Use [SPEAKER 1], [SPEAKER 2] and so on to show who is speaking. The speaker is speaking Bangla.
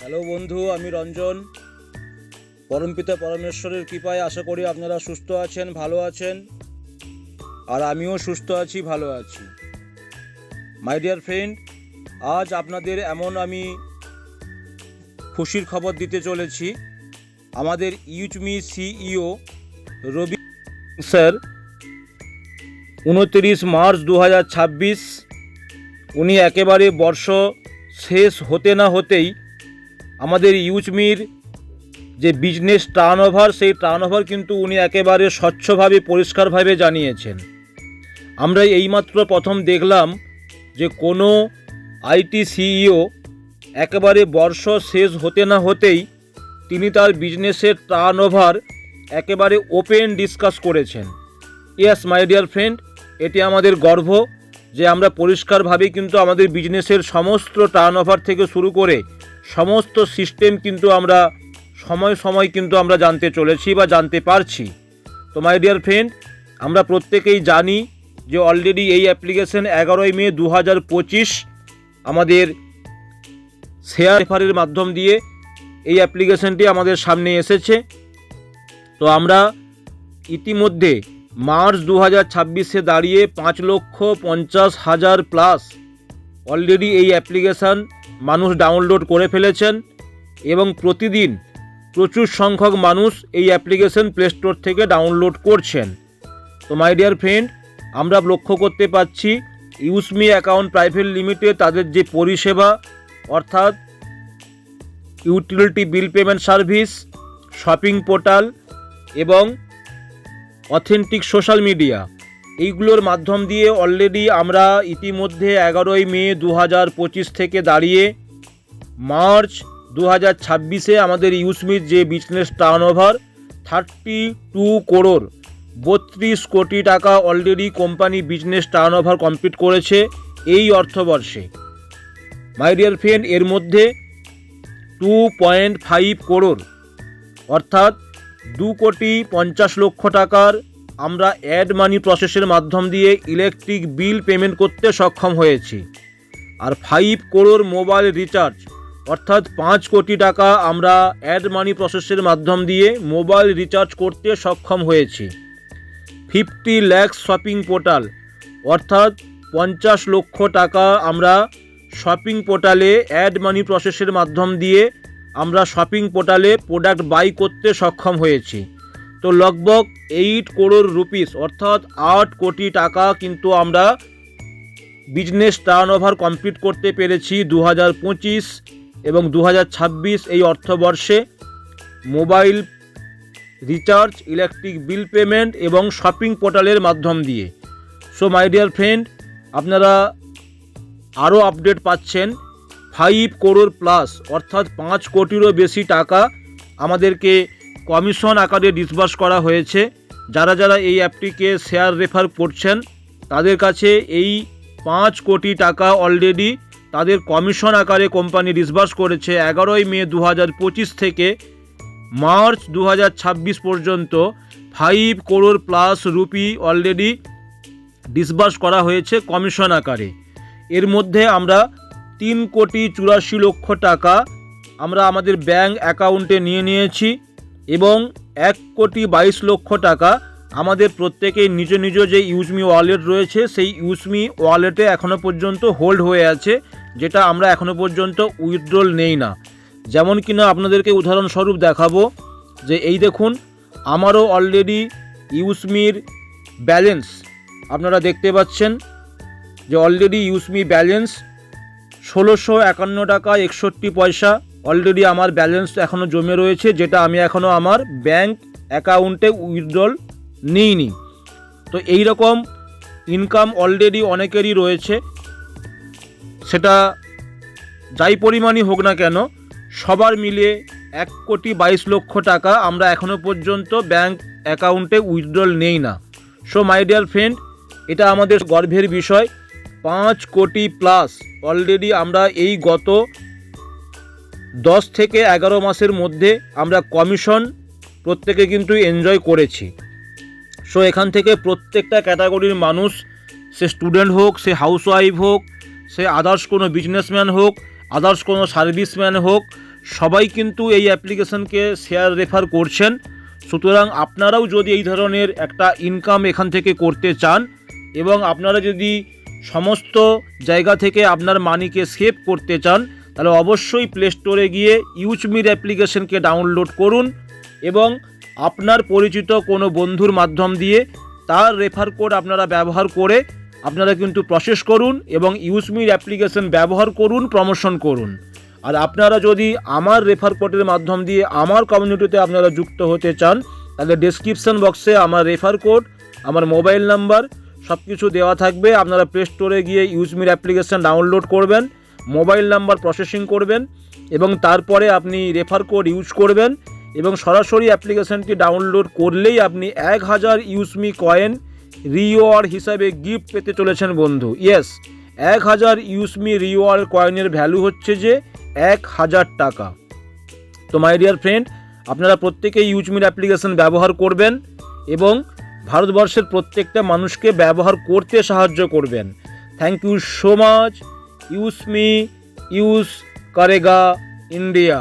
[SPEAKER 1] হ্যালো বন্ধু, আমি রঞ্জন। পরমপিতা পরমেশ্বরের কৃপায় আশা করি আপনারা সুস্থ আছেন, ভালো আছেন, আর আমিও সুস্থ আছি, ভালো আছি। মাই ডিয়ার ফ্রেন্ড, আজ আপনাদের আমি খুশির খবর দিতে চলেছি। আমাদের ইউজমি সিইও রবি স্যার 29 মার্চ 2026 উনি একেবারে বর্ষ শেষ হতে না হতেই আমাদের ইউজমির যে বিজনেস টার্নওভার, সেই টার্নওভার কিন্তু উনি একেবারে স্বচ্ছভাবে পরিষ্কারভাবে জানিয়েছেন। আমরা এইমাত্র প্রথম দেখলাম যে কোনো আইটি সিইও একেবারে বর্ষ শেষ হতে না হতেই তিনি তার বিজনেসের টার্নওভার একেবারে ওপেন ডিসকাস করেছেন। ইয়েস মাই ডিয়ার ফ্রেন্ড, এটি আমাদের গর্ব যে আমরা পরিষ্কারভাবে কিন্তু আমাদের বিজনেসের সমস্ত টার্নওভার থেকে শুরু করে সমস্ত সিস্টেম কিন্তু আমরা সময় সময় কিন্তু আমরা জানতে চলেছি বা জানতে পারছি। তো মাই ডিয়ার ফ্রেন্ড, আমরা প্রত্যেকেই জানি যে অলরেডি এই অ্যাপ্লিকেশন 11 মে 2025 আমাদের শেয়ার রেফারের মাধ্যম দিয়ে এই অ্যাপ্লিকেশনটি আমাদের সামনে এসেছে। তো আমরা ইতিমধ্যে মার্চ 2026-এ দাঁড়িয়ে 5,50,000 প্লাস অলরেডি এই অ্যাপ্লিকেশান মানুষ ডাউনলোড করে ফেলেছেন এবং প্রতিদিন প্রচুর সংখ্যক মানুষ এই অ্যাপ্লিকেশন প্লে স্টোর থেকে ডাউনলোড করছেন। তো মাই ডিয়ার ফ্রেন্ড, আমরা লক্ষ্য করতে পারছি ইউজমি অ্যাকাউন্ট প্রাইভেট লিমিটেড তাদের যে পরিষেবা, অর্থাৎ utility bill payment service, shopping portal এবং অথেন্টিক সোশ্যাল মিডিয়া, এইগুলোর মাধ্যম দিয়ে অলরেডি আমরা ইতিমধ্যে 11 মে 2025 থেকে দাঁড়িয়ে মার্চ 2026-এ আমাদের ইউজমির যে বিজনেস টার্নওভার 32 করোড় 32 কোটি টাকা already company business turnover complete করেছে এই অর্থবর্ষে। মাই ডিয়ার ফ্রেন্ড, এর মধ্যে 2.5 করোড় অর্থাৎ 2,50 লক্ষ টাকার আমরা অ্যাড মানি প্রসেসের মাধ্যম দিয়ে ইলেকট্রিক বিল পেমেন্ট করতে সক্ষম হয়েছি। আর 5 করোড় মোবাইল রিচার্জ অর্থাৎ 5 কোটি টাকা আমরা অ্যাড মানি প্রসেসের মাধ্যম দিয়ে মোবাইল রিচার্জ করতে সক্ষম হয়েছি। 50 লাখ শপিং পোর্টাল অর্থাৎ 50 লক্ষ টাকা আমরা শপিং পোর্টালে অ্যাড মানি প্রসেসের মাধ্যম দিয়ে আমরা শপিং পোর্টালে প্রোডাক্ট বাই করতে সক্ষম হয়েছি। তো লগভগ 8 করোড় রুপিস অর্থাৎ 8 কোটি টাকা কিন্তু আমরা বিজনেস টার্নওভার কমপ্লিট করতে পেরেছি 2025 এবং 2026 এই অর্থবর্ষে mobile recharge, electric bill payment এবং শপিং পোর্টালের মাধ্যম দিয়ে। সো মাই ডিয়ার ফ্রেন্ড, আপনারা আরও আপডেট পাচ্ছেন। 5 করোড় প্লাস অর্থাৎ 5 কোটিরও বেশি টাকা আমাদেরকে কমিশন আকারে ডিসবার্স করা হয়েছে। যারা যারা এই অ্যাপটিকে শেয়ার রেফার করছেন তাদের কাছে এই 5 কোটি টাকা অলরেডি তাদের কমিশন আকারে কোম্পানি ডিসবার্স করেছে। 11 মে 2025 থেকে মার্চ 2026 পর্যন্ত 5 crore plus rupee already disburse করা হয়েছে কমিশন আকারে। এর মধ্যে আমরা 3,84 লক্ষ টাকা আমরা আমাদের ব্যাঙ্ক অ্যাকাউন্টে নিয়েছি এবং 1,22 লক্ষ টাকা আমাদের প্রত্যেকেই নিজ নিজ যে ইউজমি ওয়ালেট রয়েছে সেই ইউজমি ওয়ালেটে এখনও পর্যন্ত হোল্ড হয়ে আছে, যেটা আমরা এখনও পর্যন্ত উইথড্রল নেই না। যেমন কিনা আপনাদেরকে উদাহরণস্বরূপ দেখাবো যে এই দেখুন, আমারও অলরেডি ইউজমির ব্যালেন্স আপনারা দেখতে পাচ্ছেন যে অলরেডি ইউজমি ব্যালেন্স 1,651 টাকা 61 পয়সা অলরেডি আমার ব্যালেন্স এখনও জমে রয়েছে, যেটা আমি এখনও আমার ব্যাঙ্ক অ্যাকাউন্টে উইথড্রল নিইনি। তো এই রকম ইনকাম অলরেডি অনেকেরই রয়েছে, সেটা যাই পরিমাণই হোক না কেন সবার মিলে 1,22 লক্ষ টাকা আমরা এখনও পর্যন্ত ব্যাঙ্ক অ্যাকাউন্টে উইথড্রল নেই না। সো মাই ডিয়ার ফ্রেন্ড, এটা আমাদের গর্বের বিষয়। 5 কোটি প্লাস অলরেডি আমরা এই গত 10 থেকে 11 মাসের মধ্যে আমরা কমিশন প্রত্যেকে কিন্তু এনজয় করেছি। সো এখান থেকে প্রত্যেকটা ক্যাটাগরির মানুষ, সে স্টুডেন্ট হোক, সে হাউসওয়াইফ হোক, সে আদার্স কোনো বিজনেসম্যান হোক, আদার্স কোনো সার্ভিসম্যান হোক, সবাই কিন্তু এই অ্যাপ্লিকেশনকে শেয়ার রেফার করছেন। সুতরাং আপনারাও যদি এই ধরনের একটা ইনকাম এখান থেকে করতে চান এবং আপনারা যদি সমস্ত জায়গা থেকে আপনার মানিকে সেভ করতে চান, তাহলে অবশ্যই প্লে স্টোরে গিয়ে ইউজমির অ্যাপ্লিকেশনকে ডাউনলোড করুন এবং আপনার পরিচিত কোনো বন্ধুর মাধ্যম দিয়ে তার রেফার কোড আপনারা ব্যবহার করে আপনারা কিন্তু প্রসেস করুন এবং ইউজমির অ্যাপ্লিকেশন ব্যবহার করুন, প্রমোশন করুন। আর আপনারা যদি আমার রেফার কোডের মাধ্যম দিয়ে আমার কমিউনিটিতে আপনারা যুক্ত হতে চান, তাহলে ডেসক্রিপশন বক্সে আমার রেফার কোড, আমার মোবাইল নাম্বার সব কিছু দেওয়া থাকবে। আপনারা প্লে স্টোরে গিয়ে ইউজমির অ্যাপ্লিকেশন ডাউনলোড করবেন, মোবাইল নাম্বার প্রসেসিং করবেন এবং তারপরে আপনি রেফার কোড ইউজ করবেন এবং সরাসরি অ্যাপ্লিকেশনটি ডাউনলোড করলেই আপনি 1000 ইউজমি কয়েন রিওয়ার্ড হিসাবে গিফট পেতে চলেছেন বন্ধু। ইয়েস, 1000 ইউজমি রিওয়ার্ড কয়েনের ভ্যালু হচ্ছে যে 1000 টাকা। তো মাই ডিয়ার ফ্রেন্ড, আপনারা প্রত্যেকেই ইউজমির অ্যাপ্লিকেশন ব্যবহার করবেন এবং ভারতবর্ষের প্রত্যেকটা মানুষকে ব্যবহার করতে সাহায্য করবেন। Thank you so much. ইউজমি ইউজ করেগা ইন্ডিয়া।